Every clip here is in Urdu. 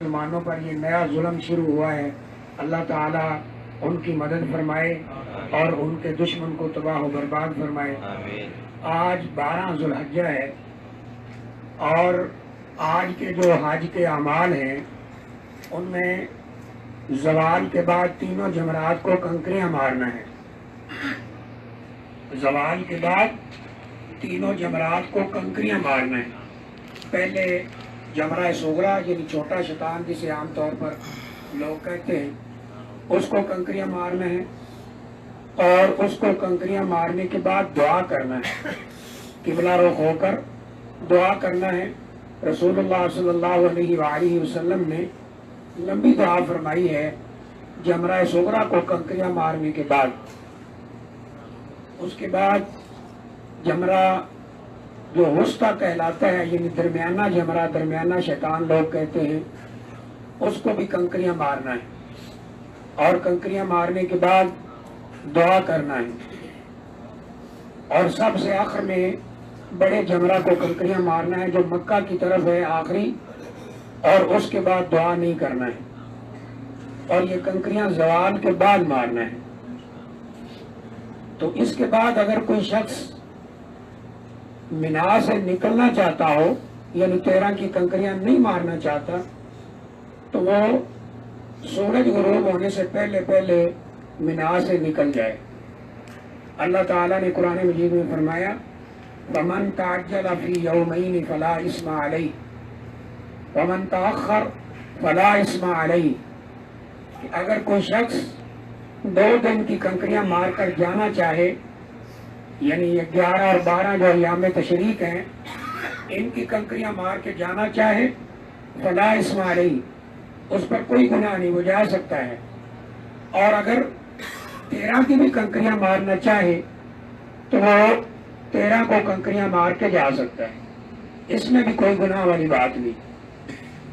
مسلمانوں پر یہ نیا ظلم شروع ہوا ہے، اللہ تعالیٰ ان کی مدد فرمائے اور ان کے دشمن کو تباہ و برباد فرمائے۔ آج 12 ذو الحجہ ہے اور آج کے جو حج کے اعمال ہیں ان میں زوال کے بعد تینوں جمرات کو کنکریاں مارنا ہے۔ زوال کے بعد تینوں جمرات کو کنکریاں مارنا ہے۔ پہلے جمرہ صغریٰ یعنی چھوٹا شیطان جسے عام طور پر لوگ کہتے ہیں، اس کو کنکریاں مارنا ہے اور اس کو کنکریاں مارنے کے بعد دعا کرنا ہے، قبلہ رخ ہو کر دعا کرنا ہے۔ رسول اللہ صلی اللہ علیہ وآلہ وسلم نے لمبی دعا فرمائی ہے جمرہ صغریٰ کو کنکریاں مارنے کے بعد۔ اس کے بعد جمرہ جو وسطیٰ کہلاتا ہے یعنی درمیانہ جمرہ، درمیانہ شیطان لوگ کہتے ہیں، اس کو بھی کنکریاں مارنا ہے اور کنکریاں مارنے کے بعد دعا کرنا ہے، اور سب سے آخر میں بڑے جمرہ کو کنکریاں مارنا ہے جو مکہ کی طرف ہے آخری، اور اس کے بعد دعا نہیں کرنا ہے، اور یہ کنکریاں زوال کے بعد مارنا ہے۔ تو اس کے بعد اگر کوئی شخص مینا سے نکلنا چاہتا ہو یعنی 13 کی کنکریاں نہیں مارنا چاہتا تو وہ سورج غروب ہونے سے پہلے پہلے مینا سے نکل جائے۔ اللہ تعالیٰ نے قرآن مجید میں فرمایا وَمَن تَعَجَّلَ فِي يَوْمَيْنِ فَلَا إِثْمَ عَلَيْهِ وَمَن تَأَخَّرَ فَلَا إِثْمَ عَلَيْهِ کہ اگر کوئی شخص 2 دن کی کنکریاں مار کر جانا چاہے، یعنی 11 اور 12 جو ایام تشریق ہیں ان کی کنکریاں مار کے جانا چاہے فلا اسم علیہ، اس پر کوئی گناہ نہیں، وہ جا سکتا ہے۔ اور اگر 13 کی بھی کنکریاں مارنا چاہے تو وہ 13 کو کنکریاں مار کے جا سکتا ہے، اس میں بھی کوئی گناہ والی بات نہیں۔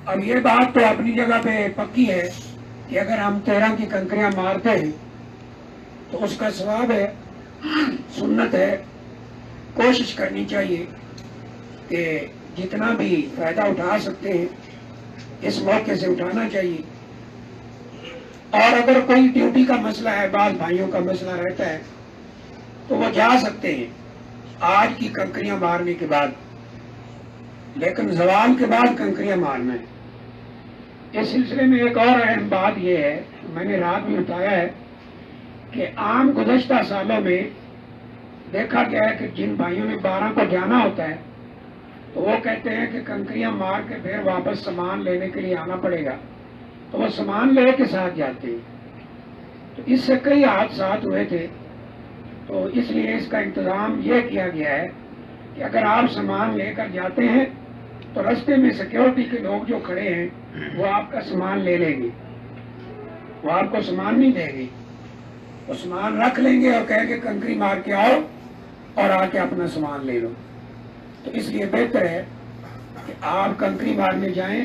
اب یہ بات تو اپنی جگہ پہ پکی ہے کہ اگر ہم 13 کی کنکریاں مارتے ہیں تو اس کا ثواب ہے، سنت ہے، کوشش کرنی چاہیے کہ جتنا بھی فائدہ اٹھا سکتے ہیں اس موقع سے اٹھانا چاہیے۔ اور اگر کوئی ڈیوٹی کا مسئلہ ہے، بعض بھائیوں کا مسئلہ رہتا ہے تو وہ جا سکتے ہیں آج کی کنکریاں مارنے کے بعد، لیکن زوال کے بعد کنکریاں مارنا ہے۔ اس سلسلے میں ایک اور اہم بات یہ ہے، میں نے رات بھی بتایا ہے کہ عام گزشتہ سالوں میں دیکھا گیا ہے کہ جن بھائیوں نے 12 کو جانا ہوتا ہے تو وہ کہتے ہیں کہ کنکریاں مار کے پھر واپس سامان لینے کے لیے آنا پڑے گا، تو وہ سامان لے کے ساتھ جاتے ہیں۔ تو اس سے کئی حادثات ہوئے تھے، تو اس لیے اس کا انتظام یہ کیا گیا ہے کہ اگر آپ سامان لے کر جاتے ہیں تو رستے میں سیکیورٹی کے لوگ جو کھڑے ہیں وہ آپ کا سامان لے لیں گے، وہ آپ کو سامان نہیں دیں گے، وہ سامان رکھ لیں گے اور کہیں گے کنکری مار کے آؤ اور آ کے اپنا سامان لے لو۔ تو اس لیے بہتر ہے کہ آپ کنکری مارنے جائیں،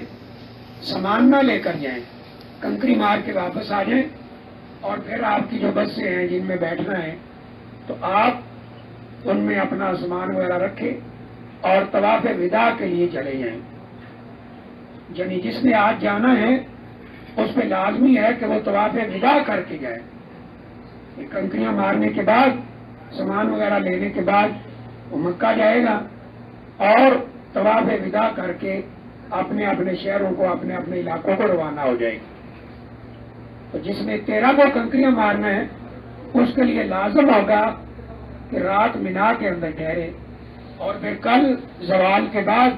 سامان نہ لے کر جائیں، کنکری مار کے واپس آ جائیں، اور پھر آپ کی جو بسیں ہیں جن میں بیٹھنا ہے تو آپ ان میں اپنا سامان وغیرہ رکھیں اور طواف وداع کے لیے چلے جائیں۔ یعنی جس نے آج جانا ہے اس پہ لازمی ہے کہ وہ طواف وداع کر کے جائے، کنکریاں مارنے کے بعد سامان وغیرہ لینے کے بعد وہ مکہ جائے گا اور طواف وداع کر کے اپنے اپنے شہروں کو، اپنے اپنے علاقوں کو روانہ ہو جائے گا۔ تو جس نے 13 کو کنکریاں مارنا ہے اس کے لیے لازم ہوگا کہ رات مینا کے اندر ٹھہرے اور پھر کل زوال کے بعد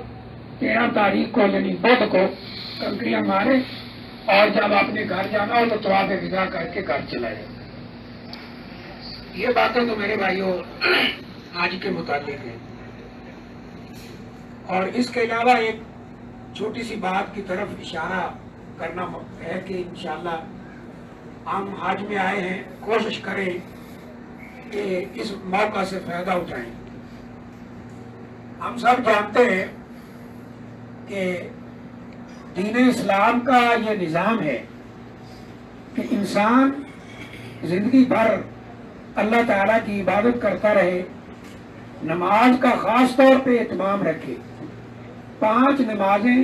13 تاریخ کو یعنی بدھ کو کنکریاں مارے، اور جب اپنے گھر جانا ہو تو طواف وداع کر کے گھر چلا جائے۔ یہ باتیں تو میرے بھائیوں آج کے متعلق ہیں۔ اور اس کے علاوہ ایک چھوٹی سی بات کی طرف اشارہ کرنا ہے کہ انشاءاللہ ہم حج میں آئے ہیں، کوشش کریں کہ اس موقع سے فائدہ اٹھائیں۔ ہم سب جانتے ہیں کہ دین اسلام کا یہ نظام ہے کہ انسان زندگی بھر اللہ تعالیٰ کی عبادت کرتا رہے، نماز کا خاص طور پہ اہتمام رکھے۔ 5 نمازیں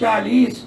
40।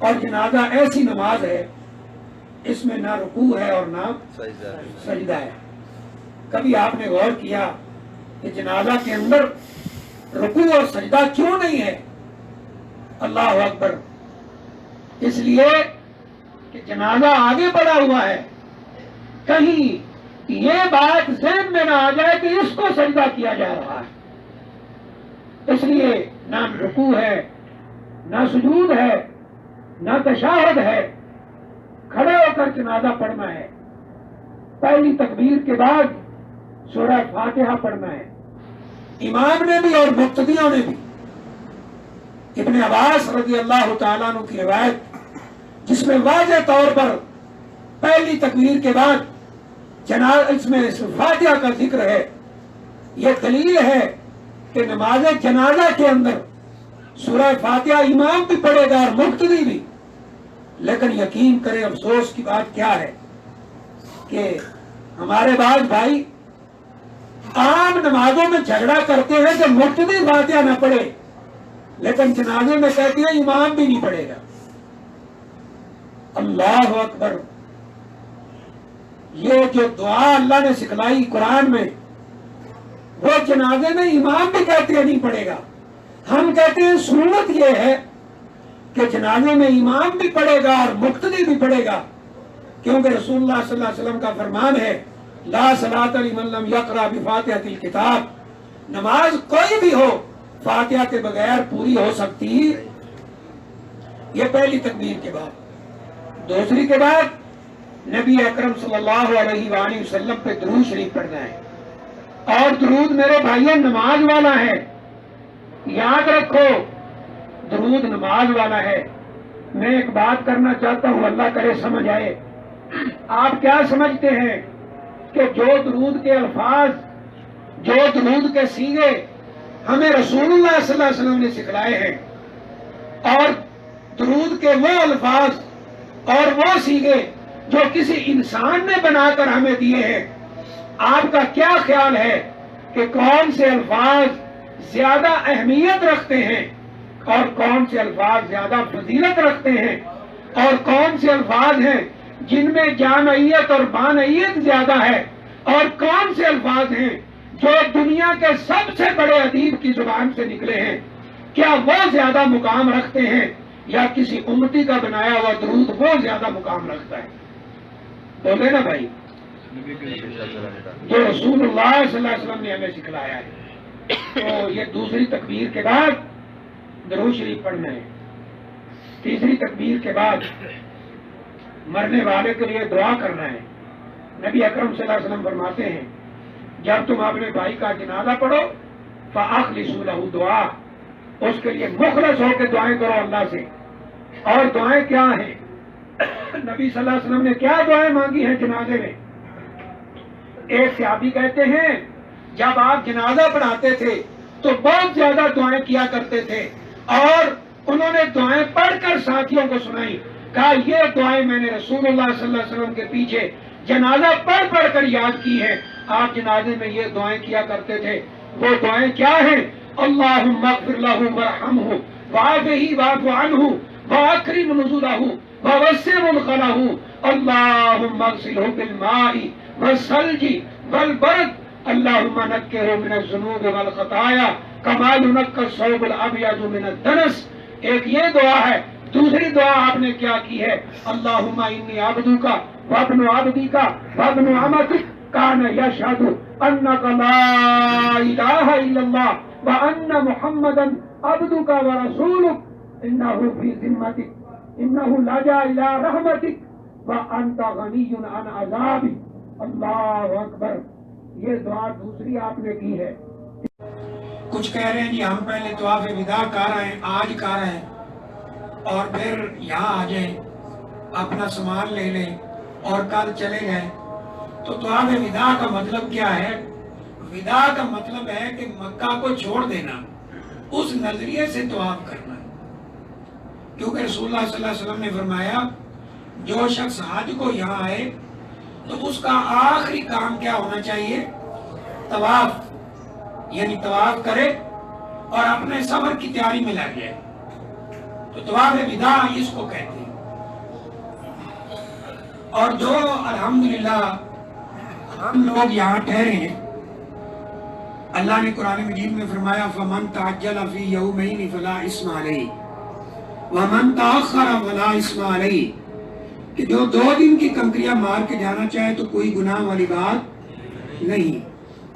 اور جنازہ ایسی نماز ہے اس میں نہ رکوع ہے اور نہ سجدہ ہے. کبھی آپ نے غور کیا کہ جنازہ کے اندر رکوع اور سجدہ کیوں نہیں ہے؟ اللہ اکبر. اس لیے کہ جنازہ آگے بڑھا ہوا ہے، کہیں یہ بات ذہن میں نہ آ جائے کہ اس کو سجدہ کیا جا رہا ہے. اس لیے نہ رکوع ہے، نہ سجود ہے، نہ تشہد ہے. کھڑے ہو کر جنازہ پڑھنا ہے. پہلی تکبیر کے بعد سورہ فاتحہ پڑھنا ہے. امام نے بھی اور مقتدیوں نے بھی. ابن عباس رضی اللہ تعالیٰ عنہ کی روایت جس میں واضح طور پر پہلی تکبیر کے بعد اس میں فاتحہ کا ذکر ہے. یہ دلیل ہے کہ نماز جنازہ کے اندر سورہ فاتحہ امام بھی پڑھے گا اور مقتدی بھی. لیکن یقین کریں افسوس کی بات کیا ہے کہ ہمارے بعض بھائی عام نمازوں میں جھگڑا کرتے ہیں کہ مقتدی فاتحہ نہ پڑھے، لیکن جنازے میں کہتے ہیں امام بھی نہیں پڑھے گا. اللہ اکبر. یہ جو دعا اللہ نے سکھلائی قرآن میں وہ جنازے میں امام بھی کہتے ہیں نہیں پڑھے گا. ہم کہتے ہیں سنت یہ ہے کہ جنازے میں امام بھی پڑھے گا اور مقتدی بھی پڑھے گا، کیونکہ رسول اللہ صلی اللہ علیہ وسلم کا فرمان ہے لا صلاۃ لمن لم یقرأ بفاتحۃ الکتاب. نماز کوئی بھی ہو فاتحہ کے بغیر پوری ہو سکتی. یہ پہلی تکبیر کے بعد. دوسری کے بعد نبی اکرم صلی اللہ علیہ وآلہ وسلم پہ درود شریف پڑھنا ہے. اور درود میرے بھائیوں نماز والا ہے. یاد رکھو درود نماز والا ہے. میں ایک بات کرنا چاہتا ہوں، اللہ کرے سمجھ آئے. آپ کیا سمجھتے ہیں کہ جو درود کے الفاظ، جو درود کے صیغے ہمیں رسول اللہ صلی اللہ علیہ وسلم نے سکھلائے ہیں، اور درود کے وہ الفاظ اور وہ صیغے جو کسی انسان نے بنا کر ہمیں دیے ہیں، آپ کا کیا خیال ہے کہ کون سے الفاظ زیادہ اہمیت رکھتے ہیں اور کون سے الفاظ زیادہ فضیلت رکھتے ہیں، اور کون سے الفاظ ہیں جن میں جامعیت اور بانعیت زیادہ ہے، اور کون سے الفاظ ہیں جو دنیا کے سب سے بڑے ادیب کی زبان سے نکلے ہیں؟ کیا وہ زیادہ مقام رکھتے ہیں یا کسی امتی کا بنایا ہوا درود وہ زیادہ مقام رکھتا ہے؟ بولے نا بھائی. جو رسول اللہ صلی اللہ علیہ وسلم نے ہمیں سکھلایا ہے. تو یہ دوسری تکبیر کے بعد درود شریف پڑھنا ہے. تیسری تکبیر کے بعد مرنے والے کے لیے دعا کرنا ہے. نبی اکرم صلی اللہ علیہ وسلم فرماتے ہیں جب تم اپنے بھائی کا جنازہ پڑھو فَأَخْلِصُوا لَهُ دعا، اس کے لیے مخلص ہو کے دعائیں کرو اللہ سے. اور دعائیں کیا ہیں؟ نبی صلی اللہ علیہ وسلم نے کیا دعائیں مانگی ہیں جنازے میں؟ ایک صحابی کہتے ہیں جب آپ جنازہ پڑھاتے تھے تو بہت زیادہ دعائیں کیا کرتے تھے، اور انہوں نے دعائیں پڑھ کر ساتھیوں کو سنائی. کہا یہ دعائیں میں نے رسول اللہ صلی اللہ علیہ وسلم کے پیچھے جنازہ پڑھ پڑھ کر یاد کی ہیں. آپ جنازے میں یہ دعائیں کیا کرتے تھے. وہ دعائیں کیا ہیں؟ اللہم اغفر لہ ورحمہ وعافہ واعف عنہ واکرم نزلہ ووسع مدخلہ اللہم اغسلہ بالماء والثلج والبرد اللہم نقہ من الذنوب والخطایا کما ینقی الثوب الابیض من الدنس. ایک یہ دعا ہے. دوسری دعا آپ نے کیا کی ہے؟ اللہم انی عبدک وابن عبدک وابن امتک کان یشہد انک لا الہ الا اللہ وان محمدا عبدک ورسولک انہ فی ذمتک انہ لجا الی رحمتک وانت غنی عن عذابک. اللہ اکبر. یہ دعا دوسری آپ نے کی ہے. کچھ کہہ رہے ہیں جی ہم پہلے طواف وداع کر رہے ہیں، آج کر رہے ہیں اور پھر یہاں آ جائیں اپنا سامان لے لیں اور کل چلے گئے. تو طواف وداع کا مطلب کیا ہے؟ وداع کا مطلب ہے کہ مکہ کو چھوڑ دینا، اس نظریے سے طواف کرنا. کیونکہ رسول اللہ صلی اللہ علیہ وسلم نے فرمایا جو شخص حج کو یہاں آئے تو اس کا آخری کام کیا ہونا چاہیے؟ طواف. یعنی طواف کرے اور اپنے سفر کی تیاری میں لگ جائے. تو طواف وداع اس کو کہتے ہیں. اور جو الحمدللہ ہم لوگ یہاں ٹھہرے ہیں، اللہ نے قرآن مجید میں فرمایا فَمَن تَعَجَّلَ فِي يَوْمَيْنِ فَلَا إِثْمَ عَلَيْهِ وَمَن تَأَخَّرَ فَلَا إِثْمَ عَلَيْهِ، کہ جو 2 دن کی کنکریاں مار کے جانا چاہے تو کوئی گناہ والی بات نہیں،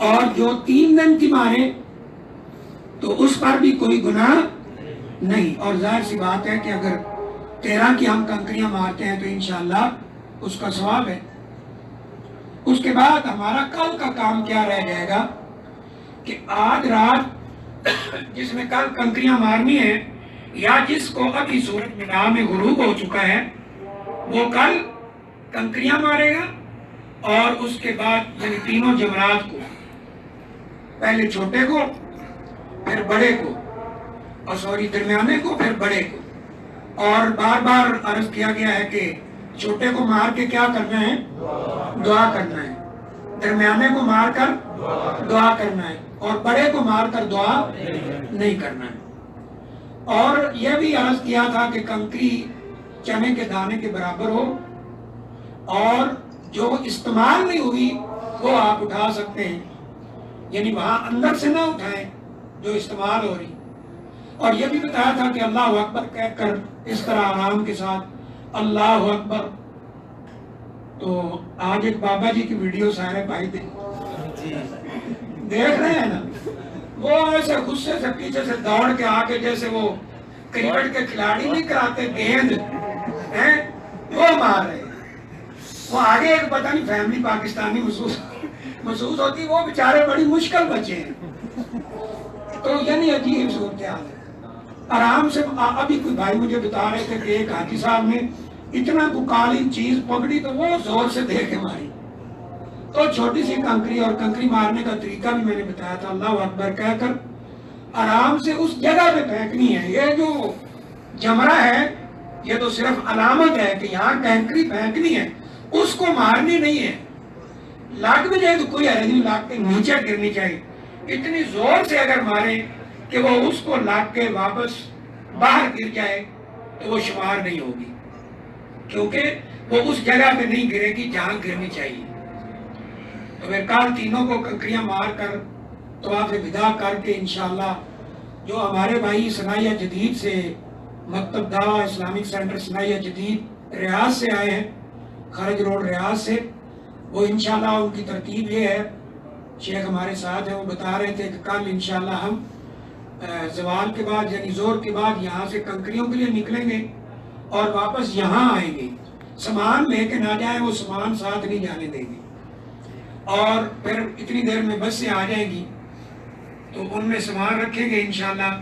اور جو 3 دن کی مارے تو اس پر بھی کوئی گناہ نہیں. اور ظاہر سی بات ہے کہ اگر 13 کی ہم کنکریاں مارتے ہیں تو انشاءاللہ اس کا ثواب ہے. اس کے بعد ہمارا کل کا کام کیا رہ جائے گا کہ آج رات جس میں کل کنکریاں مارنی ہیں، یا جس کو ابھی سورج مینا میں غروب ہو چکا ہے، وہ کل کنکریاں مارے گا. اور اس کے بعد یعنی تینوں جمرات کو، پہلے چھوٹے کو، پھر بڑے کو، اور درمیانے کو، پھر بڑے کو. اور بار بار عرض کیا گیا ہے کہ چھوٹے کو مار کے کیا کرنا ہے؟ دعا کرنا ہے. درمیانے کو مار کر دعا کرنا ہے، اور بڑے کو مار کر دعا نہیں کرنا ہے. اور یہ بھی عرض کیا تھا کہ کنکری چنے کے دانے کے برابر ہو، اور جو استعمال نہیں ہوئی وہ آپ اٹھا سکتے ہیں، یعنی وہاں اندر سے نہ اٹھائیں جو استعمال ہو رہی. اور یہ بھی بتایا تھا کہ اللہ اکبر کہہ کر اس طرح آرام کے ساتھ اللہ اکبر. تو آج ایک بابا جی کی ویڈیو سارے بھائی دیکھ رہے ہیں نا، وہ ایسے غصے سے پیچھے سے دوڑ کے آ کے جیسے وہ کرکٹ کے کھلاڑی نہیں کراتے گیند وہ مار رہے. وہ آگے ایک پتہ نہیں فیملی پاکستانی محسوس ہوتی، وہ بیچارے بڑی مشکل بچے ہیں. تو یعنی عجیب صورتحال ہے. آرام سے ابھی کوئی بھائی مجھے بتا رہے تھے کہ ایک حاجی صاحب نے اتنا بکالی چیز پکڑی تو وہ زور سے دے کے ماری. تو چھوٹی سی کنکری، اور کنکری مارنے کا طریقہ بھی میں نے بتایا تھا، اللہ اکبر کہہ کر آرام سے اس جگہ پہ پھینکنی ہے. یہ جو جمرہ ہے یہ تو صرف علامت ہے کہ یہاں کنکری پھینکنی ہے، اس کو مارنی نہیں ہے. لگ بھی جائے تو کوئی حرج نہیں، لگ کے نیچے گرنی چاہیے. اتنی زور سے اگر مارے کہ وہ اس کو لگ کے واپس باہر گر جائے تو وہ شمار نہیں ہوگی، کیونکہ وہ اس جگہ پہ نہیں گرے گی جہاں گرنی چاہیے. تو پھر کل تینوں کو کنکریاں مار کر طواف وداع کر کے انشاءاللہ جو ہمارے بھائی ثنائیہ جدید سے مکتب دعویٰ اسلامک سینٹر ثنائیہ جدید ریاض سے آئے ہیں، خارج روڈ ریاض سے، وہ انشاءاللہ ان کی ترتیب یہ ہے، شیخ ہمارے ساتھ ہیں، وہ بتا رہے تھے کہ کل انشاءاللہ ہم زوال کے بعد یعنی زور کے بعد یہاں سے کنکریوں کے لیے نکلیں گے اور واپس یہاں آئیں گے. سامان لے کے نہ جائیں، وہ سامان ساتھ نہیں جانے دیں گے. اور پھر اتنی دیر میں بسیں آ جائیں گی تو ان میں سامان رکھیں گے انشاءاللہ،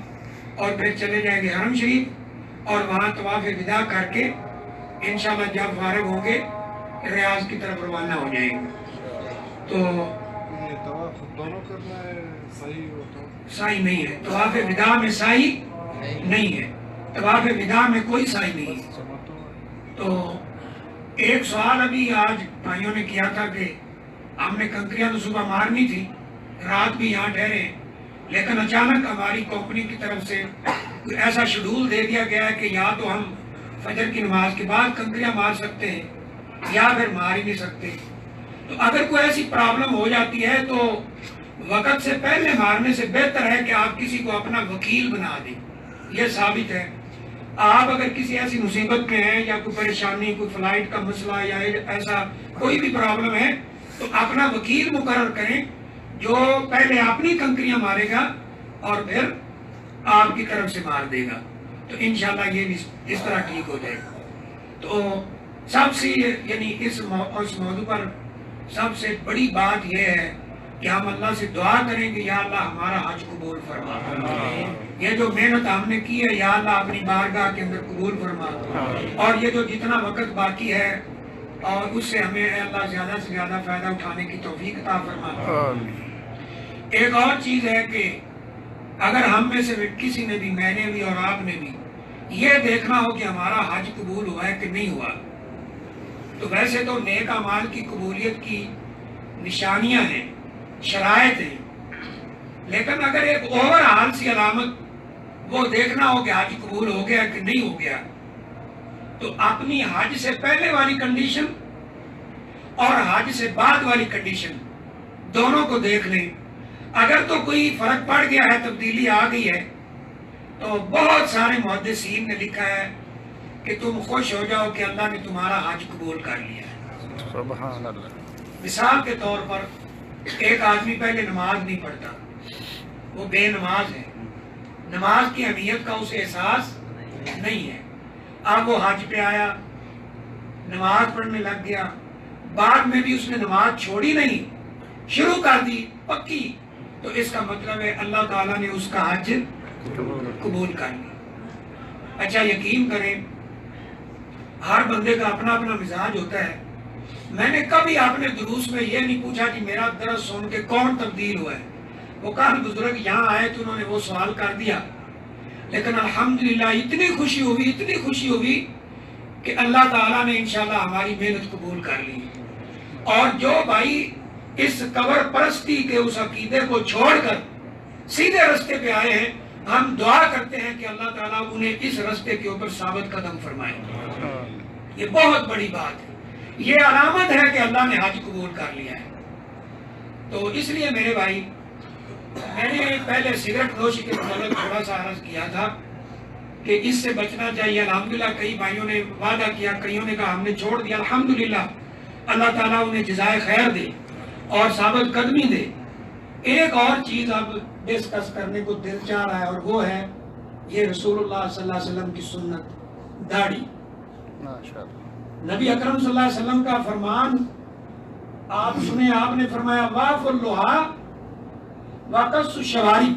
اور پھر چلے جائیں گے حرم شریف، اور وہاں طواف وداع کر کے انشاءاللہ جب فارغ ہوں گے ریاض کی طرف روانہ ہو جائیں گے. تو طواف دونوں کرنا ہے، صحیح ہوتا ہے؟ سائی نہیں ہے طواف وداع میں، سائی نہیں ہے طواف وداع میں، کوئی سائی نہیں ہے. تو ایک سوال ابھی آج بھائیوں نے کیا تھا کہ ہم نے کنکریاں تو صبح مارنی تھی، رات بھی یہاں ٹھہرے، لیکن اچانک ہماری کمپنی کی طرف سے ایسا شیڈول دے دیا گیا ہے کہ یا تو ہم فجر کی نماز کے بعد کنکریاں مار سکتے ہیں یا پھر مار ہی نہیں سکتے. تو اگر کوئی ایسی پرابلم ہو جاتی ہے تو وقت سے پہلے مارنے سے بہتر ہے کہ آپ کسی کو اپنا وکیل بنا دیں. یہ ثابت ہے. آپ اگر کسی ایسی مصیبت میں ہیں یا کوئی پریشانی، کوئی فلائٹ کا مسئلہ یا ایسا کوئی بھی پرابلم ہے، تو اپنا وکیل مقرر کریں جو پہلے اپنی کنکریاں مارے گا اور پھر آپ کی طرف سے مار دے گا. تو انشاءاللہ یہ بھی اس طرح ٹھیک ہو جائے گا. تو سب سے یعنی اس موضوع پر سب سے بڑی بات یہ ہے کہ ہم اللہ سے دعا کریں کہ یا اللہ ہمارا حج قبول فرما. یہ جو محنت ہم نے کی ہے یا اللہ اپنی بارگاہ کے اندر قبول فرما، اور یہ جو جتنا وقت باقی ہے اور اس سے ہمیں اے اللہ زیادہ سے زیادہ فائدہ اٹھانے کی توفیق عطا فرما. ایک اور چیز ہے کہ اگر ہم میں سے کسی نے بھی، میں نے بھی اور آپ نے بھی یہ دیکھنا ہو کہ ہمارا حج قبول ہوا ہے کہ نہیں ہوا، تو ویسے تو نیک اعمال کی قبولیت کی نشانیاں ہیں، شرائط ہیں، لیکن اگر ایک اوور آل سی علامت وہ دیکھنا ہو کہ حج قبول ہو گیا کہ نہیں ہو گیا، تو اپنی حج سے پہلے والی کنڈیشن اور حج سے بعد والی کنڈیشن دونوں کو دیکھ لیں۔ اگر تو کوئی فرق پڑ گیا ہے، تبدیلی آ گئی ہے، تو بہت سارے محدثین نے لکھا ہے کہ تم خوش ہو جاؤ کہ اللہ نے تمہارا حج قبول کر لیا ہے۔ سبحان اللہ۔ مثال کے طور پر ایک آدمی پہلے نماز نہیں پڑھتا، وہ بے نماز ہے، نماز کی اہمیت کا اسے احساس نہیں ہے، اب وہ حج پہ آیا، نماز پڑھنے لگ گیا، بعد میں بھی اس نے نماز چھوڑی نہیں، شروع کر دی پکی، تو اس کا مطلب ہے اللہ تعالیٰ نے اس کا حج قبول کر لیا۔ اچھا یقین کریں، ہر بندے کا اپنا اپنا مزاج ہوتا ہے۔ میں نے کبھی اپنے دروس میں یہ نہیں پوچھا کہ میرا درس سن کے کون تبدیل ہوا ہے، وہ کافی بزرگ یہاں آئے تو انہوں نے وہ سوال کر دیا، لیکن الحمدللہ اتنی خوشی ہوئی کہ اللہ تعالیٰ نے انشاءاللہ ہماری محنت قبول کر لی۔ اور جو بھائی اس قبر پرستی کے اس عقیدے کو چھوڑ کر سیدھے رستے پہ آئے ہیں، ہم دعا کرتے ہیں کہ اللہ تعالیٰ انہیں اس رستے کے اوپر ثابت قدم فرمائے۔ یہ بہت بڑی بات ہے، یہ علامت ہے کہ اللہ نے حج قبول کر لیا ہے۔ تو اس لیے میرے بھائی، میں نے پہلے سگریٹ نوشی کے متعلق تھوڑا سا عرض کیا تھا کہ اس سے بچنا چاہیے۔ الحمدللہ کئی بھائیوں نے وعدہ کیا، کئیوں نے کہا ہم نے چھوڑ دیا، الحمدللہ اللہ تعالیٰ انہیں جزائے خیر دے اور ثابت قدمی دے۔ ایک اور چیز اب ڈسکس کرنے کو دل چاہ رہا ہے، اور وہ ہے یہ رسول اللہ صلی اللہ علیہ وسلم کی سنت، داڑھی۔ نبی اکرم صلی اللہ علیہ وسلم کا فرمان آپ سنیں، آپ نے فرمایا واف اللحا وقص الشوارب،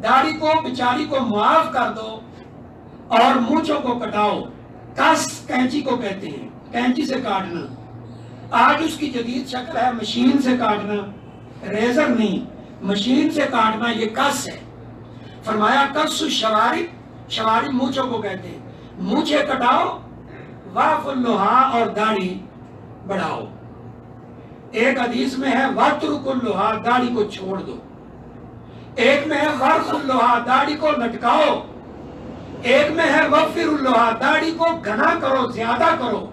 داڑھی کو بیچاری کو معاف کر دو اور مونچھوں کو کٹاؤ۔ کس کینچی کو کہتے ہیں، کینچی سے کاٹنا۔ آج اس کی جدید شکل ہے مشین سے کاٹنا، ریزر نہیں، مشین سے کاٹنا، یہ کس ہے۔ فرمایا کس الشوارب، شوارب مونچھوں کو کہتے ہیں، مونچھیں کٹاؤ، واف اللحا اور داڑھی بڑھاؤ۔ ایک حدیث میں ہے وَاتْرُكُ اللحا، داڑھی کو چھوڑ دو۔ ایک میں ہے وَرْخُ اللحا، داڑھی کو لٹکاؤ۔ ایک میں ہے وَفِّرُ اللحا، داڑھی کو گھنا کرو، زیادہ کرو۔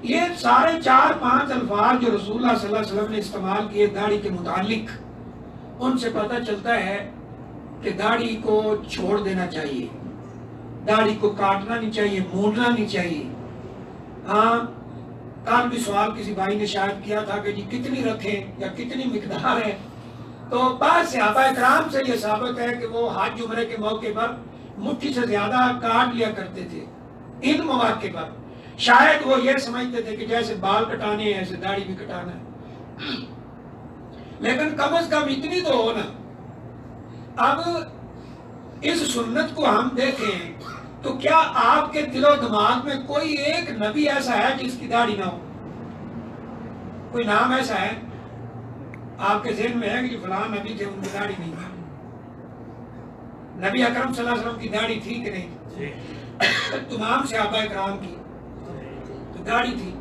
یہ سارے 4-5 الفاظ جو رسول اللہ صلی اللہ علیہ وسلم نے استعمال کیے داڑھی کے متعلق، ان سے پتہ چلتا ہے کہ داڑھی کو چھوڑ دینا چاہیے، داڑھی کو کاٹنا نہیں چاہیے، مونڈنا نہیں چاہیے۔ ہاں کل بھی سوال کسی بھائی نے شاید کیا تھا کہ جی کتنی رکھیں یا کتنی مقدار ہے، تو بعض صحابہ اکرام سے یہ ثابت ہے کہ وہ حج عمرے کے موقع پر مٹھی سے زیادہ کاٹ لیا کرتے تھے۔ ان مواقع پر شاید وہ یہ سمجھتے تھے کہ جیسے بال کٹانے ہیں ایسے داڑھی بھی کٹانا ہے، لیکن کم از کم اتنی تو ہو نا۔ اب اس سنت کو ہم دیکھیں تو کیا آپ کے دل و دماغ میں کوئی ایک نبی ایسا ہے جس کی داڑھی نہ ہو؟ کوئی نام ایسا ہے آپ کے ذہن میں ہے کہ فلاں نبی تھے ان کی داڑھی نہیں تھی؟ نبی اکرم صلی اللہ علیہ وسلم کی داڑھی تھی کہ نہیں؟ تمام صحابہ اکرام کی تو داڑھی تھی،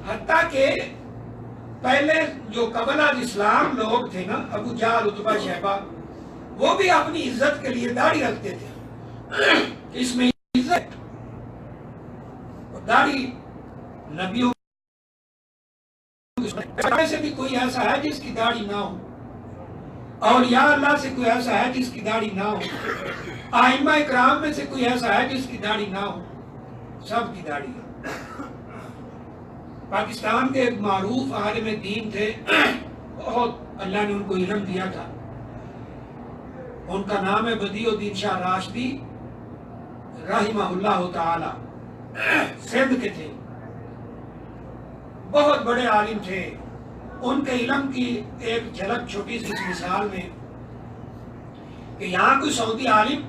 حتیٰ کہ پہلے جو قبل از اسلام لوگ تھے نا، ابو جہل، عتبہ، شیبہ، وہ بھی اپنی عزت کے لیے داڑھی رکھتے تھے۔ اس میں عزت، داڑھی نبیوں میں سے بھی کوئی ایسا ہے جس کی داڑھی نہ ہو، اولیاء اللہ سے کوئی ایسا ہے جس کی داڑھی نہ ہو، ائمہ اکرام میں سے کوئی ایسا ہے جس کی داڑھی نہ ہو، سب کی داڑھی ہے۔ پاکستان کے ایک معروف عالم دین تھے، بہت اللہ نے ان کو علم دیا تھا، ان کا نام ہے بدیع الدین شاہ راشدی رحمہ اللہ تعالی، سندھ کے تھے، بہت بڑے عالم تھے۔ ان کے علم کی ایک جھلک چھوٹی سی مثال میں کہ یہاں کوئی سعودی عالم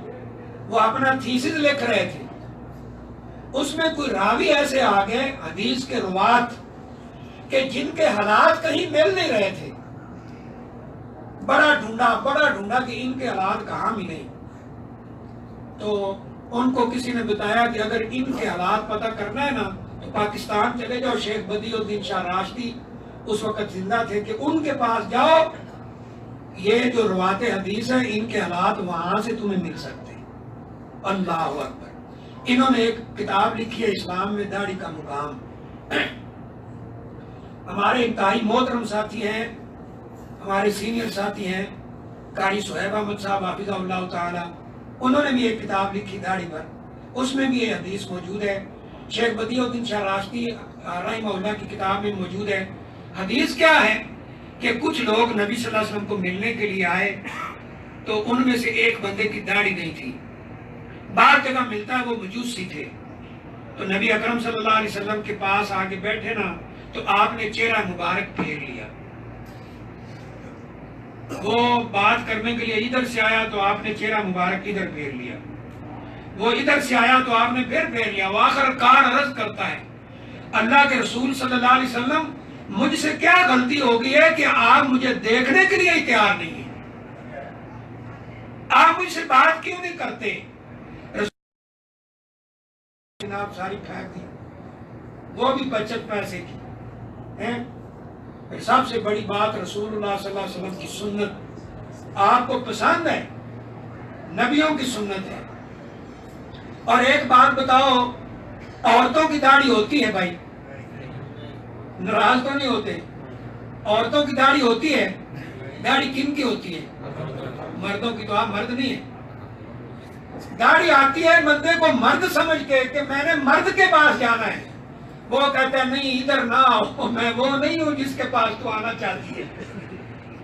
وہ اپنا تھیسس لکھ رہے تھے، اس میں کوئی راوی ایسے آ گئے حدیث کے روات کہ جن کے حالات کہیں مل نہیں رہے تھے، بڑا ڈھونڈا کہ ان کے حالات کہاں ملے، تو ان کو کسی نے بتایا کہ اگر ان کے حالات پتہ کرنا ہے نا تو پاکستان چلے جاؤ، شیخ بدیع الدین شاہ راشدی اس وقت زندہ تھے، کہ ان کے پاس جاؤ، یہ جو روات حدیث ہیں ان کے حالات وہاں سے تمہیں مل سکتے ہیں۔ اللہ اکبر۔ انہوں نے ایک کتاب لکھی ہے اسلام میں داڑھی کا مقام۔ ہمارے انتہائی محترم ساتھی ہیں، ہمارے سینئر ساتھی ہیں قاری صہیب احمد صاحب حافظہ اللہ تعالی، انہوں نے بھی ایک کتاب لکھی داڑھی پر، اس میں بھی یہ حدیث موجود ہے۔ شیخ بدیع الدین شاہ راشدی رحمہ اللہ کی کتاب میں موجود ہے۔ حدیث کیا ہے کہ کچھ لوگ نبی صلی اللہ علیہ وسلم کو ملنے کے لیے آئے تو ان میں سے ایک بندے کی داڑھی نہیں تھی، بعض جگہ ملتا ہے وہ مجوسی تھے، تو نبی اکرم صلی اللہ علیہ وسلم کے پاس آ کے بیٹھے نا تو آپ نے چہرہ مبارک پھیر لیا۔ وہ بات کرنے کے لیے ادھر سے آیا تو آپ نے چہرہ مبارک ادھر پھیر لیا، وہ ادھر سے آیا تو آپ نے پھر پھیر لیا۔ وہ آخر کار عرض کرتا ہے اللہ کے رسول صلی اللہ علیہ وسلم مجھ سے کیا غلطی ہو گئی ہے کہ آپ مجھے دیکھنے کے لیے تیار نہیں ہیں، آپ مجھ سے بات کیوں نہیں کرتے؟ جناب ساری پھینک دی، وہ بھی بچت پیسے کی ہیں۔ پھر سب سے بڑی بات رسول اللہ صلی اللہ علیہ وسلم کی سنت آپ کو پسند ہے، نبیوں کی سنت ہے۔ اور ایک بات بتاؤ، عورتوں کی داڑھی ہوتی ہے بھائی، ناراض تو نہیں ہوتے؟ عورتوں کی داڑھی ہوتی ہے، داڑھی کن کی ہوتی ہے؟ مردوں کی۔ تو آپ مرد نہیں ہیں۔ داڑھی آتی ہے بندے کو مرد سمجھ کے کہ میں نے مرد کے پاس جانا ہے، وہ کہتا ہے نہیں ادھر نہ آؤ، میں وہ نہیں ہوں جس کے پاس تو آنا چاہتی ہے،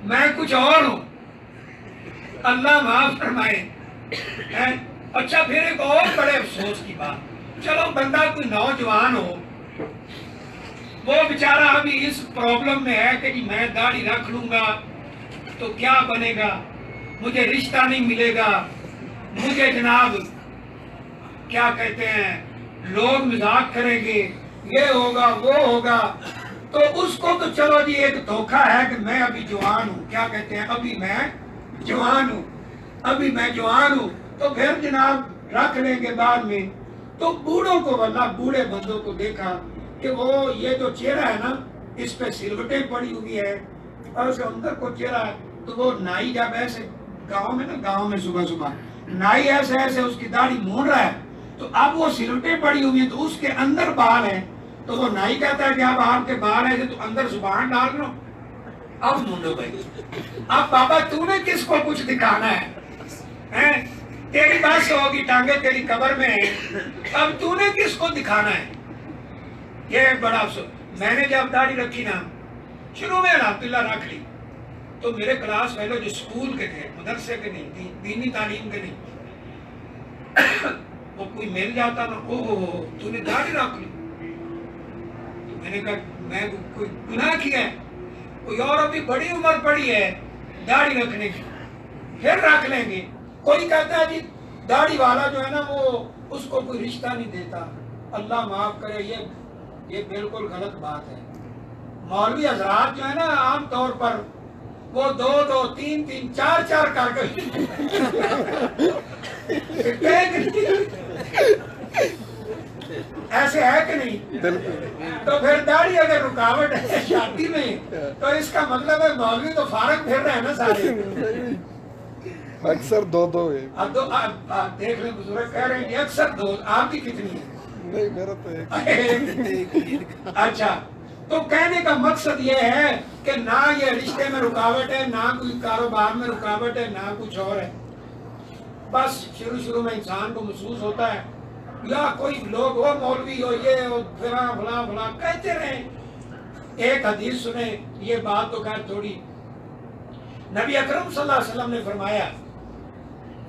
میں کچھ اور ہوں، اللہ معاف فرمائے۔ اچھا پھر ایک اور بڑے افسوس کی بات، چلو بندہ کوئی نوجوان ہو، وہ بیچارہ ابھی اس پرابلم میں ہے کہ جی میں داڑھی رکھ لوں گا تو کیا بنے گا، مجھے رشتہ نہیں ملے گا، مجھے جناب کیا کہتے ہیں لوگ مذاق کریں گے، یہ ہوگا وہ ہوگا، تو اس کو تو چلو جی ایک دھوکہ ہے کہ میں ابھی جوان ہوں، کیا کہتے ہیں ابھی میں جوان ہوں، ابھی میں جوان ہوں، تو پھر جناب رکھ لیں گے بعد میں۔ تو بوڑھوں کو واللہ بوڑھے بندوں کو دیکھا کہ وہ یہ جو چہرہ ہے نا اس پہ سلوٹیں پڑی ہوئی ہے اور اس کے اندر کو چہرہ ہے، تو وہ نائی جب ایسے گاؤں میں نا، گاؤں میں صبح صبح نائی ایسے ایسے اس کی داڑھی مون رہا ہے، تو اب وہ سلوٹیں پڑی ہوئی ہیں تو اس کے اندر بال ہیں، تو وہ نائی کہتا ہے کہ اب آپ کے بال ہیں تو اندر زبان ڈال لو، اب مونڈو بھائی، اب بابا تو نے کس کو کچھ دکھانا ہے؟ تیری بات سے ہوگی ٹانگیں تیری قبر میں ہیں، اب تو نے کس کو دکھانا ہے؟ یہ ایک بڑا افسوس۔ میں نے جب داڑھی رکھی نا، شروع میں الحمدللہ رکھ لی، تو میرے کلاس فیلو جو اسکول کے تھے، مدرسے کے نہیں، دینی تعلیم کے نہیں، وہ کوئی مل جاتا نا، اوہ تو نے داڑھی رکھ لی، تو میں نے کہا میں کوئی گناہ کیا ہے؟ کوئی اور ابھی بڑی عمر پڑی ہے داڑھی رکھنے کی، پھر رکھ لیں گے۔ کوئی کہتا ہے جی داڑھی والا جو ہے نا وہ اس کو کوئی رشتہ نہیں دیتا، اللہ معاف کرے، یہ بالکل غلط بات ہے۔ مولوی حضرات جو ہے نا عام طور پر وہ 2 3 4 کر کے ایسے ہے کہ نہیں؟ تو پھر داڑھی اگر رکاوٹ ہے شادی میں تو اس کا مطلب ہے مولوی تو فارغ پھر رہے ہیں نا سارے، اکثر دو ہے۔ اب دیکھ لیں بزرگ کہہ رہے ہیں کہ اکثر 2، آپ کی کتنی ہے؟ نہیں میرا تو ایک۔ اچھا، تو کہنے کا مقصد یہ ہے کہ نہ یہ رشتے میں رکاوٹ ہے، نہ کوئی کاروبار میں رکاوٹ ہے، نہ کچھ اور ہے۔ بس شروع میں انسان کو محسوس ہوتا ہے یا کوئی لوگ وہ مولوی ہو یہ ہو فلاں کہتے رہے۔ ایک حدیث سنیں، یہ بات تو خیر تھوڑی، نبی اکرم صلی اللہ علیہ وسلم نے فرمایا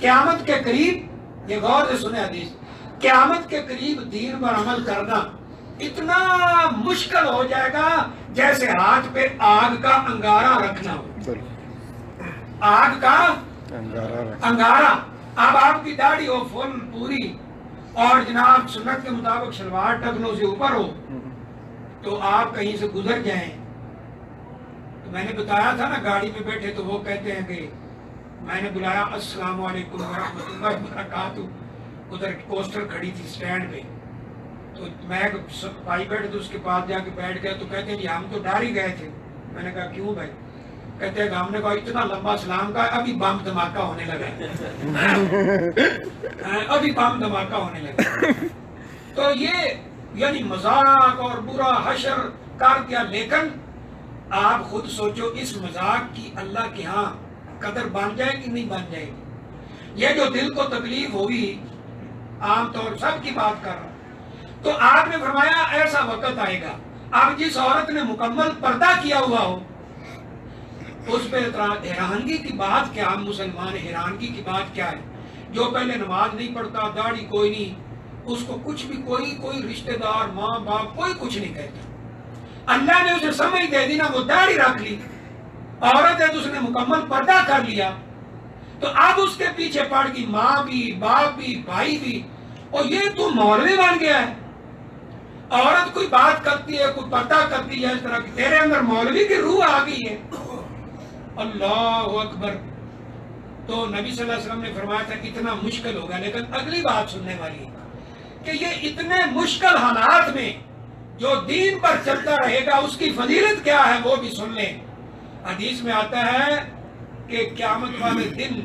قیامت کے قریب، یہ غور سے سنیں حدیث، قیامت کے قریب دین پر عمل کرنا اتنا مشکل ہو جائے گا جیسے ہاتھ پہ آگ کا انگارہ رکھنا ہو، آگ کا انگارہ۔ اب آپ کی داڑھی ہو فل پوری اور جناب سنت کے مطابق شلوار ٹکنوں سے اوپر ہو، تو آپ کہیں سے گزر جائیں، تو میں نے بتایا تھا نا گاڑی میں بیٹھے تو وہ کہتے ہیں کہ میں نے بلایا السلام علیکم ورحمۃ اللہ وبرکاتہ، ادھر کوسٹر کھڑی تھی سٹینڈ پہ، تو میں بھائی بیٹھے تو اس کے پاس جا کے بیٹھ گیا، تو کہتے ہیں جی ہم تو ڈر ہی گئے تھے۔ میں نے کہا کیوں بھائی؟ کہتے ہیں کہ ہم نے کہا اتنا لمبا سلام کا ابھی بم دھماکہ ہونے لگا ہے ابھی بم دھماکہ ہونے لگا. تو یہ یعنی مذاق اور برا حشر کر دیا. لیکن آپ خود سوچو اس مذاق کی اللہ کے ہاں قدر بن جائے گی نہیں بن جائے گی؟ یہ جو دل کو تکلیف ہوگی، عام طور سب کی بات کر رہا ہوں، تو آپ نے فرمایا ایسا وقت آئے گا اب جس عورت نے مکمل پردہ کیا ہوا ہو اس پہ حیرانگی کی بات کیا. ہم مسلمان حیرانگی کی بات کیا ہے؟ جو پہلے نماز نہیں پڑھتا، داڑھی کوئی نہیں، اس کو کچھ بھی کوئی رشتہ دار، ماں باپ کوئی کچھ نہیں کہتا. اللہ نے اسے سمجھ دے دی نا، وہ داڑھی رکھ لی، عورت ہے تو اس نے مکمل پردہ کر لیا، تو اب اس کے پیچھے پڑ گئی ماں بھی، باپ بھی، بھائی بھی، اور یہ تو مولوی بن گیا ہے. عورت کوئی بات کرتی ہے، کوئی پردہ کرتی ہے اس طرح کی، تیرے اندر مولوی کی روح آ گئی ہے. اللہ اکبر. تو نبی صلی اللہ علیہ وسلم نے فرمایا تھا کتنا مشکل ہوگا. لیکن اگلی بات سننے والی ہے کہ یہ اتنے مشکل حالات میں جو دین پر چلتا رہے گا اس کی فضیلت کیا ہے وہ بھی سن لیں. حدیث میں آتا ہے کہ قیامت والے دن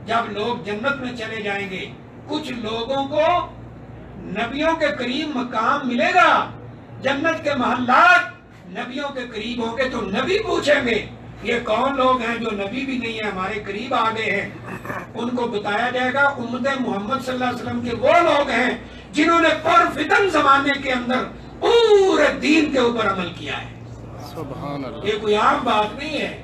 جب لوگ جنت میں چلے جائیں گے، کچھ لوگوں کو نبیوں کے قریب مقام ملے گا. جنت کے محلات نبیوں کے قریب ہوں گے تو نبی پوچھیں گے یہ کون لوگ ہیں جو نبی بھی نہیں ہیں ہمارے قریب آ گئے ہیں. ان کو بتایا جائے گا امت محمد صلی اللہ علیہ وسلم کے وہ لوگ ہیں جنہوں نے پرفتن زمانے کے اندر پورے دین کے اوپر عمل کیا ہے. سبحان اللہ. یہ کوئی عام بات نہیں ہے.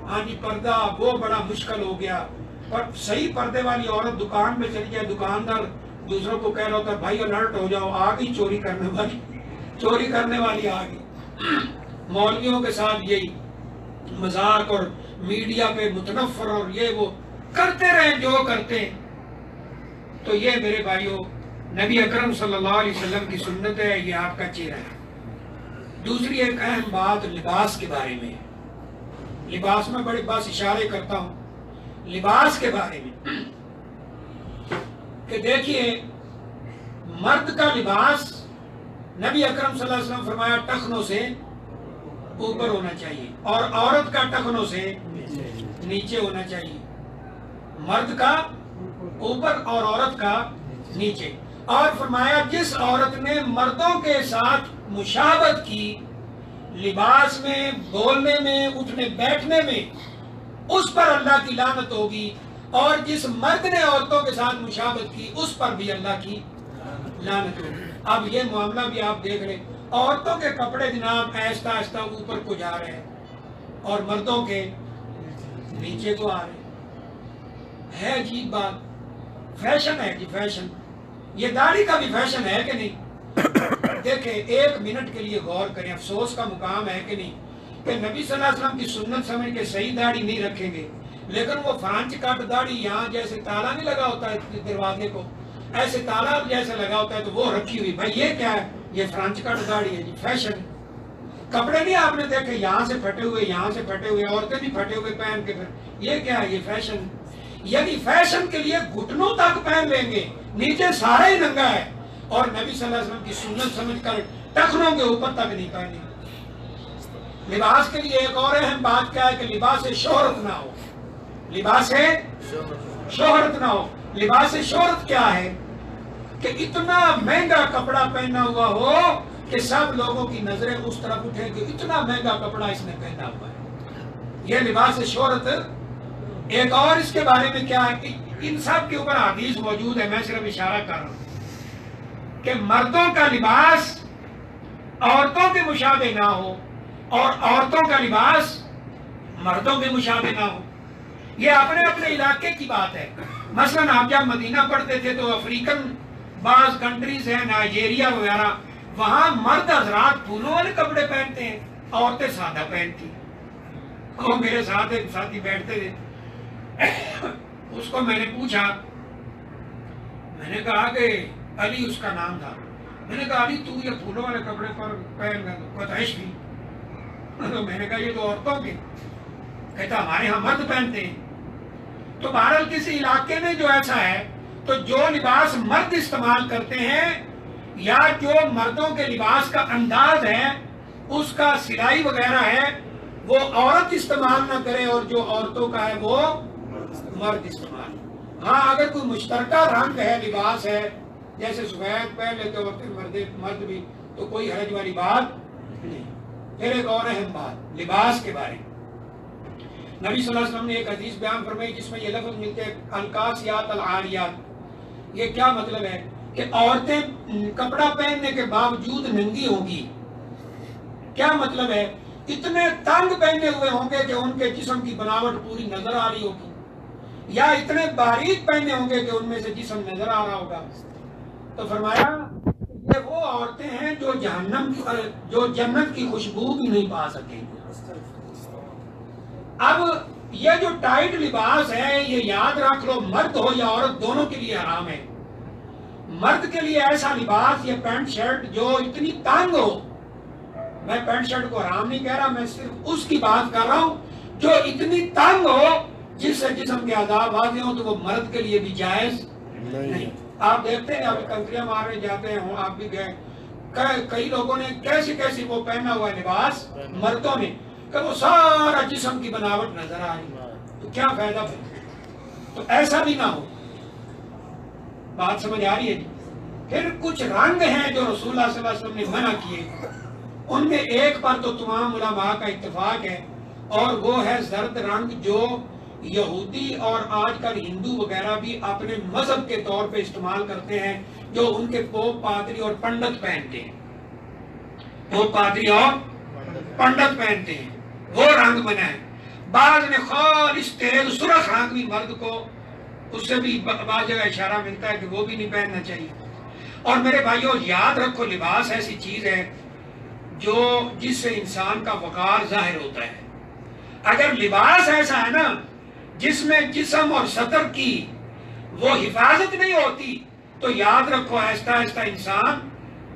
ہاں جی پردہ وہ بڑا مشکل ہو گیا، پر صحیح پردے والی عورت دکان میں چلی جائے، دکاندار دوسروں کو کہہ رہا ہوتا ہے بھائی الرٹ ہو جاؤ، آ گئی چوری کرنے والی آ گئی. مولویوں کے ساتھ یہی مذاق اور میڈیا پہ متنفر اور یہ وہ کرتے رہیں جو کرتے ہیں. تو یہ میرے بھائیوں نبی اکرم صلی اللہ علیہ وسلم کی سنت ہے، یہ آپ کا چہرہ ہے. دوسری ایک اہم بات لباس کے بارے میں ہے. لباس میں بڑے بس اشارے کرتا ہوں لباس کے بارے میں کہ دیکھیے مرد کا لباس نبی اکرم صلی اللہ علیہ وسلم فرمایا ٹخنوں سے اوپر ہونا چاہیے اور عورت کا ٹخنوں سے نیچے ہونا چاہیے. مرد کا اوپر اور عورت کا نیچے. اور فرمایا جس عورت نے مردوں کے ساتھ مشابہت کی لباس میں، بولنے میں، اٹھنے بیٹھنے میں، اس پر اللہ کی لعنت ہوگی. اور جس مرد نے عورتوں کے ساتھ مشابہت کی اس پر بھی اللہ کی لعنت ہوگی. اب یہ معاملہ بھی آپ دیکھ رہے، عورتوں کے کپڑے جناب آہستہ آہستہ اوپر کو جا رہے ہیں اور مردوں کے نیچے کو آ رہے ہیں. ہے عجیب بات. فیشن ہے جی، فیشن. یہ داڑھی کا بھی فیشن ہے کہ نہیں؟ دیکھیں ایک منٹ کے لیے غور کریں، افسوس کا مقام ہے کہ نہیں کہ نبی صلی اللہ علیہ وسلم کی سنت سمجھ کے صحیح داڑھی نہیں رکھیں گے، لیکن وہ فرانچ کٹ داڑھی یہاں جیسے تالا نہیں لگا ہوتا ہے دروازے کو، ایسے تالا جیسے لگا ہوتا ہے تو وہ رکھی ہوئی. بھائی یہ کیا ہے؟ یہ فرانچ کٹ داڑھی ہے جی، فیشن. کپڑے نہیں آپ نے دیکھے یہاں سے پھٹے ہوئے، یہاں سے پھٹے ہوئے، عورتیں بھی پھٹے ہوئے پہن کے. پھر یہ کیا ہے؟ یہ فیشن. یعنی فیشن کے لیے گھٹنوں تک پہن لیں گے، نیچے سارا ہی ننگا ہے، اور نبی صلی اللہ علیہ وسلم کی سنت سمجھ کر ٹخنوں کے اوپر تک نہیں پہنے. لباس کے لیے ایک اور اہم بات کیا ہے کہ لباس شہرت نہ ہو. لباس شہرت نہ ہو. لباس شہرت کیا ہے کہ اتنا مہنگا کپڑا پہنا ہوا ہو کہ سب لوگوں کی نظریں اس طرف اٹھیں کہ اتنا مہنگا کپڑا اس نے پہنا ہوا ہے. یہ لباس شہرت. ایک اور اس کے بارے میں کیا ہے کہ ان سب کے اوپر حدیث موجود ہے، میں صرف اشارہ کر رہا ہوں کہ مردوں کا لباس عورتوں کے مشابہ نہ ہو اور عورتوں کا لباس مردوں کے مشابہ نہ ہو. یہ اپنے اپنے علاقے کی بات ہے. مثلا آپ جب مدینہ پڑھتے تھے تو افریقن بعض کنٹریز ہیں، نائجیریا وغیرہ، وہاں مرد حضرات پھولوں والے کپڑے پہنتے ہیں، عورتیں سادہ پہنتی. وہ میرے ساتھ ایک ساتھی بیٹھتے تھے، اس کو میں نے پوچھا، میں نے کہا کہ علی اس کا نام تھا، میں نے کہا علی تو یہ پھولوں والے کپڑے پر پہن گیا تو قطعش بھی. تو میں نے کہا یہ تو عورتوں کے. کہتا ہمارے ہاں مرد پہنتے ہیں. تو بہرحال کسی علاقے میں جو ایسا ہے تو جو لباس مرد استعمال کرتے ہیں یا جو مردوں کے لباس کا انداز ہے، اس کا سلائی وغیرہ ہے، وہ عورت استعمال نہ کرے اور جو عورتوں کا ہے وہ مرد استعمال. ہاں اگر کوئی مشترکہ رنگ ہے، لباس ہے، جیسے سفید پہن لیتے ہوتے مرد بھی، تو کوئی حرج والی بات نہیں. پھر ایک اور اہم بات لباس کے بارے میں. نبی صلی اللہ علیہ وسلم نے ایک حدیث بیان فرمائی جس میں یہ لفظ ملتے ہیں الکاسیات العاریات. یہ کیا مطلب ہے کہ عورتیں کپڑا پہننے کے باوجود ننگی ہوں گی. کیا مطلب ہے؟ اتنے تنگ پہنے ہوئے ہوں گے کہ ان کے جسم کی بناوٹ پوری نظر آ رہی ہوگی، یا اتنے باریک پہنے ہوں گے کہ ان میں سے جسم نظر آ رہا ہوگا. تو فرمایا یہ وہ عورتیں ہیں جو جنت کی خوشبو بھی نہیں پا سکیں. اب یہ جو ٹائٹ لباس ہے یہ یاد رکھ لو، مرد ہو یا عورت دونوں کے لیے حرام ہے. مرد کے لیے ایسا لباس یہ پینٹ شرٹ جو اتنی تنگ ہو، میں پینٹ شرٹ کو حرام نہیں کہہ رہا، میں صرف اس کی بات کر رہا ہوں جو اتنی تنگ ہو جس سے جسم کے عذاب واضح ہوں، تو وہ مرد کے لیے بھی جائز نہیں. آپ دیکھتے ہیں اب کنکریاں مارنے جاتے ہیں، آپ بھی گئے، کئی لوگوں نے کیسی وہ پہنا ہوا لباس مردوں نے کہ وہ سارا جسم کی بناوٹ نظر آ رہی، تو کیا فائدہ پھر؟ تو ایسا بھی نہ ہو. بات سمجھ آ رہی ہے جی؟ پھر کچھ رنگ ہیں جو رسول اللہ صلی اللہ علیہ وسلم نے منع کیے، ان میں ایک پر تو تمام علماء کا اتفاق ہے، اور وہ ہے زرد رنگ جو یہودی اور آج کل ہندو وغیرہ بھی اپنے مذہب کے طور پہ استعمال کرتے ہیں، جو ان کے پوپ پادری اور پنڈت پہنتے ہیں. پوپ پادری اور پنڈت پہنتے ہیں، وہ رنگ بنا ہے. بعض نے خالص تیز سرخ رنگ بھی مرد کو، اس سے بھی بعض جگہ اشارہ ملتا ہے کہ وہ بھی نہیں پہننا چاہیے. اور میرے بھائیوں یاد رکھو، لباس ایسی چیز ہے جس سے انسان کا وقار ظاہر ہوتا ہے. اگر لباس ایسا ہے نا جس میں جسم اور سطر کی وہ حفاظت نہیں ہوتی، تو یاد رکھو آہستہ آہستہ انسان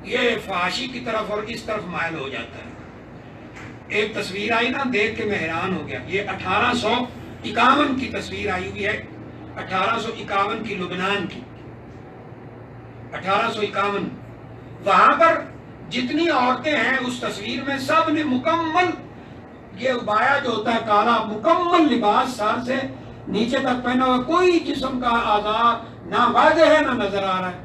یہ فحاشی کی طرف اور اس طرف مائل ہو جاتا ہے. ایک تصویر آئی نا، دیکھ کے میں حیران ہو گیا. یہ 1851 کی تصویر آئی ہوئی ہے، 1851 کی لبنان کی. 1851 وہاں پر جتنی عورتیں ہیں اس تصویر میں سب نے مکمل یہ ابایا جو ہوتا ہے کالا، مکمل لباس سر سے نیچے تک پہنا ہوا، کوئی جسم کا اعضاء نہ واضح ہے نہ نظر آ رہا ہے.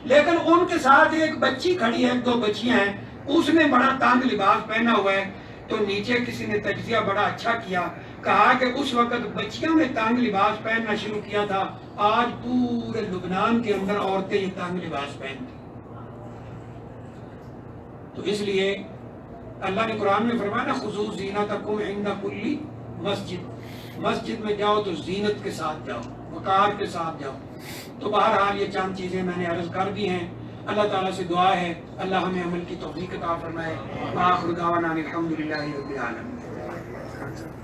لیکن ان کے ساتھ ایک بچی کھڑی ہے، 2 بچیاں ہیں، اس نے بڑا تنگ لباس پہنا ہوا ہے. تو نیچے کسی نے تجزیہ بڑا اچھا کیا، کہا کہ اس وقت بچیوں نے تنگ لباس پہننا شروع کیا تھا، آج پورے لبنان کے اندر عورتیں یہ تنگ لباس پہنتی. تو اس لیے اللہ نے قرآن میں فرمایا نا، خذوا زینتکم عند کل مسجد، مسجد میں جاؤ تو زینت کے ساتھ جاؤ، وقار کے ساتھ جاؤ. تو بہرحال یہ چند چیزیں میں نے عرض کر دی ہیں. اللہ تعالیٰ سے دعا ہے اللہ ہمیں عمل کی توفیق عطا فرمائے. آخر دعوانا الحمدللہ رب العالمین.